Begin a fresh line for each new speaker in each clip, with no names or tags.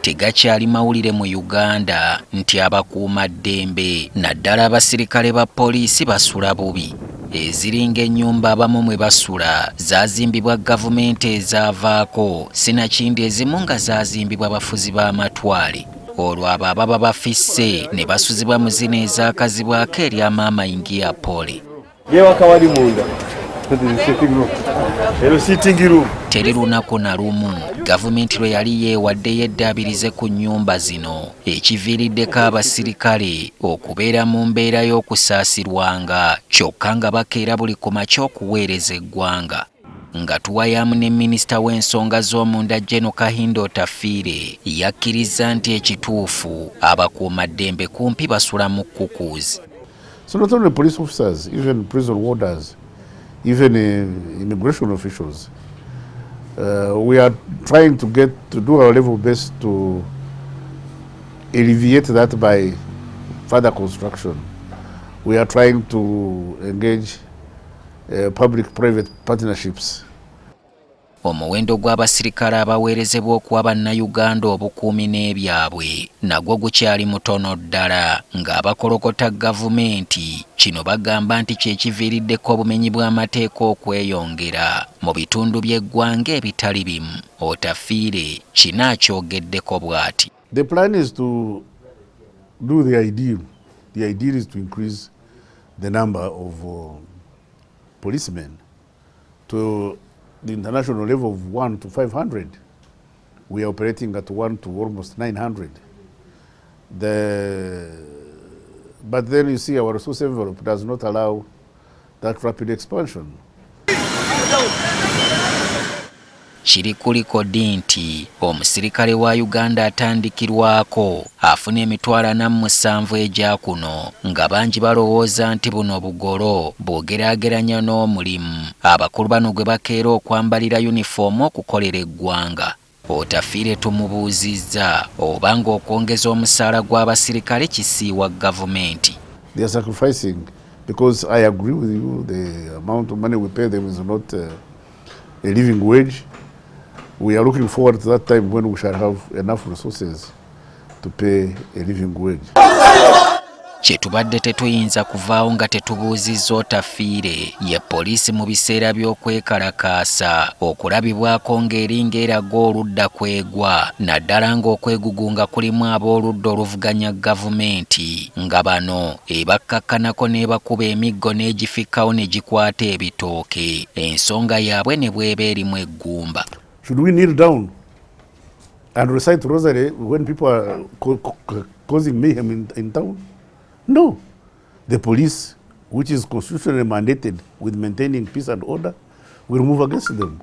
Tegakyali mawulire mu Uganda nti abakuumaddembe naddala abaserikale ba poliisi basula bubi. Eziringa ennyumba abamu mwe basula zaazimbibwa gavumenti ezaavaako, sinakindi ezimu nga zaazimbibwa bafuzi b'amatwale. Olwo abo ababa bafisse ne basuzibwa mu zino ezaakazibwako eri amaama ya pole. Teri lunaku na lumu gavumenti lwe yali yeewadde yeddaabirize ku nnyumba zino, ekiviiriddeko abaserikale okubeera mu mbeera y'okusaasirwanga, kyokka nga bakeera buli ku makya okuweereza eggwanga. Nga tuwayamu ne minisita w'ensonga z'omunda Gen. Kahinda Otafiire yakkiriza nti ekituufu abakuumaddembe kumpi basula mu kukuuzi.
So not only police officers, even prison warders, even immigration officials, we are trying to do our level best to alleviate that by further construction. We are trying to engage public-private partnerships.
Omuwendo gw'abaserikale abaweerezebwa okuwa bannayuganda obukuumi n'ebyabwe nagwo gukyali mutono ddala, ng'abakolokota gavumenti kino bagamba nti kyekiviiriddeko obumenyi bw'amateeka okweyongera mu bitundu by'eggwanga ebitali bimu. Otafiire kino akyogeddeko bw'ati.
The plan is to do the ideal. The ideal is to increase the number of policemen to the international level of 1 to 500. We are operating at 1 to almost 900. But then you see our resource envelope does not allow that rapid expansion.
Kiri kuliko ddi nti omusirikale wa Uganda atandikirwako afuna emitwalo 47 egya kuno, nga bangi balowooza nti buno bugolo bw'ogeraageranya n'omulimu abakulu bano gwe bakeera okwambalira yunifoomu okukolera eggwanga. Otafiire tumubuuzizza oba ng'okwongeza omusaala gw'abaserikale kisiiwa gavumenti.
They are sacrificing, because I agree with you, the amount of money we pay them is not a living wage. We are looking forward to that time when we shall have enough resources to pay a living wage.
Kyetubadde tetuyinza kuvaawo nga tetubuuzizza Otafiire ye poliisi mu biseera by'okwekalakaasa okulabibwako ng'eringa eraga oludda kwegwa, naddala ng'okwegugunga kulimu ab'oludda oluvuganya gavumenti, nga bano ebakkakkanako n'ebakuba emiggo n'egifikkawo ne gikwata ebitooke, ensonga yaabwe ne bw'eba erimu eggumba.
Should we kneel down and recite rosary when people are causing mayhem in town? No. The police, which is constitutionally mandated with maintaining peace and order, will move against them.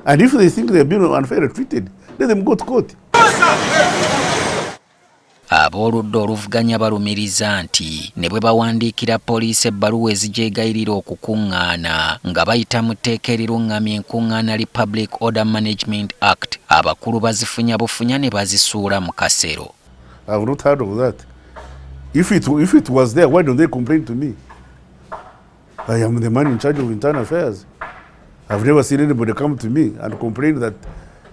And if they think they've been unfairly treated, let them go to court.
Ab'oludda oluvuganya balumiriza nti ne bwe bawandiikira poliisi ebbaluwa ezigyegayirira okukuŋŋaana nga bayita mu tteeka eriruŋŋamya enkuŋŋaana Public Order Management Act, abakulu bazifunya bufunya ne bazisuula mu kasero.
I have not heard of that. If it was there, why don't they complain to me? I am the man in charge of internal affairs. I've never seen anybody come to me and complain that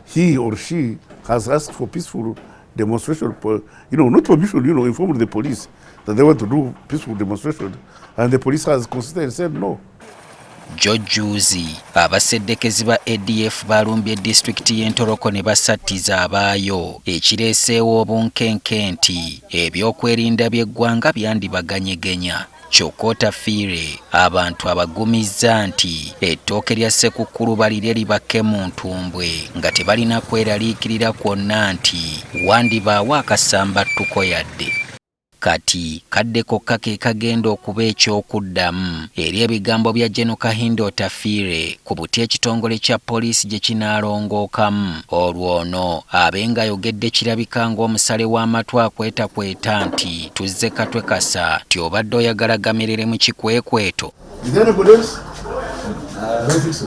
he or she has asked for peaceful demonstration, not permission, informed the police that they want to do peaceful demonstration, and the police has consistently said no.
Jojjuzi abaseddekezi ba ADF balumbye disitulikiti y'Entoroko ne basattiza abaayo, ekireeseewo obunkenke nti ebyokwerinda by'eggwanga byandibaganyegenya. Kyokka Otafiire abantu abagumizza nti ettooke lya Ssekukkulu balirye libakke mu ntumbwe, nga tebalina kweraliikirira kwonna nti wandibaawo akasambattuko yadde. Kati kadde kokka ke kagenda okuba ekyokuddamu eri ebigambo bya Gen. Kahinda Otafiire ku buti ekitongole kya poliisi gye kinaalongookamu. Olwo ono abenga ayogedde kirabika ng'omusale w'amatwe akwetakweta nti tuzze katwe kasa ti obadde oyagala gamerere mu kikwekweto.
Is there anybody else? I don't think so.